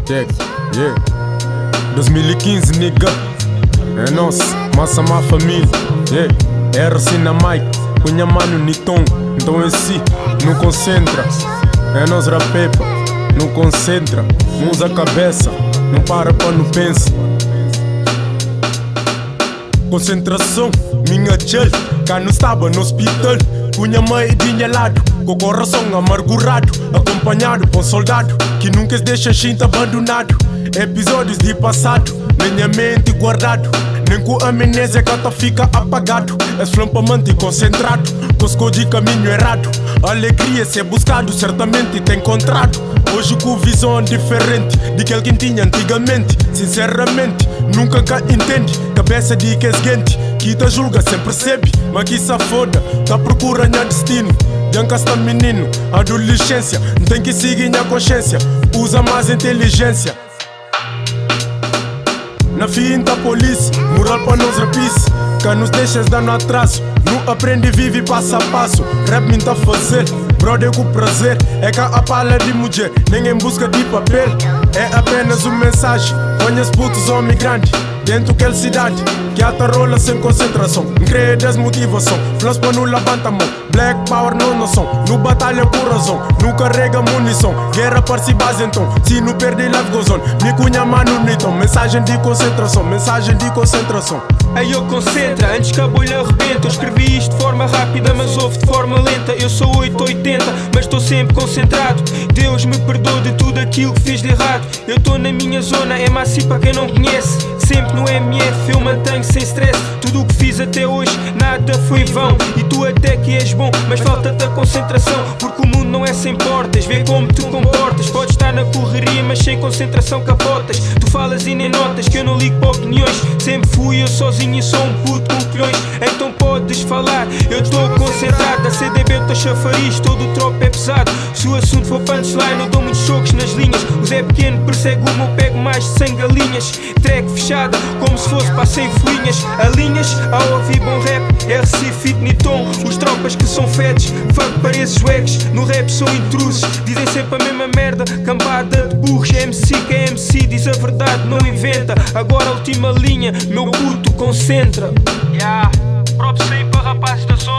Check, yeah. 2015, nigga. É nosso, massa má família. Yeah. RC na mic, cunha mano Niton. Então esse, não concentra. É nós rapepa, não concentra. Não usa a cabeça, não para não pensa. Concentração, minha gel. Cá não estava no hospital. Cunha mãe dinheirado, com o coração amargurado. Acompanhado por um soldado que nunca se deixa xinta abandonado. Episódios de passado, minha mente guardado. Nem com a amnésia que fica apagado. És flampamento e concentrado, com de caminho errado. Alegria ser buscado, certamente tem encontrado. Hoje com visão diferente de que alguém tinha antigamente. Sinceramente, nunca cá entende. Cabeça de que é gente que te julga sem percebe. Mas que se foda, tá procurando destino. Janca está menino, adolescência. Não tem que seguir a consciência. Usa mais inteligência. Na finta polícia, moral para nós rapice. Que nos deixas dando atraso. Não aprende, vive passo a passo. Rap me tá fazer, brother com prazer. É que a pala de mulher, nem em busca de papel. É apenas uma mensagem, conhece putos homem grande. Dentro daquela cidade, que até rola sem concentração. Não crê desmotivação, flows para não levanta a mão. Black power não noção, no batalha por razão. Não carrega munição, guerra para base então. Se não perde life goes on, me cunha mano niton. Mensagem de concentração, mensagem de concentração. Aí eu concentra, antes que a bolha arrebenta. Eu escrevi isto de forma rápida, mas ouve de forma lenta. Eu sou 880, mas estou sempre concentrado. Deus me perdoe de tudo aquilo que fiz de errado. Eu estou na minha zona, é macio para quem não conhece. Sempre no MF eu mantenho sem stress. Tudo o que fiz até hoje, nada foi vão. E tu até que és bom, mas falta-te a concentração. Porque o mundo não é sem portas, vê como te comportas. Podes estar na correria, mas sem concentração capotas. Tu falas e nem notas que eu não ligo para opiniões. Sempre fui eu sozinho e sou um puto com colhões. Então podes falar, eu estou concentrado. A CDB eu estou chafariz, todo o tropa é pesado. Se o assunto for punchline, eu dou muitos chocos nas linhas. O Zé Pequeno persegue o meu, pego mais de 100 galinhas. Track fechada, como se fosse para 100 folhinhas. Alinhas, ao ouvir bom rap, RC Fit Niton. Os tropas que são fetos, fuck pareces wags. No rap são intrusos, dizem sempre a mesma merda. Cambada de burros, MC que é MC, diz a verdade, não inventa. Agora a última linha, meu puto concentra. Yeah, próprio sair para rapazes da zona.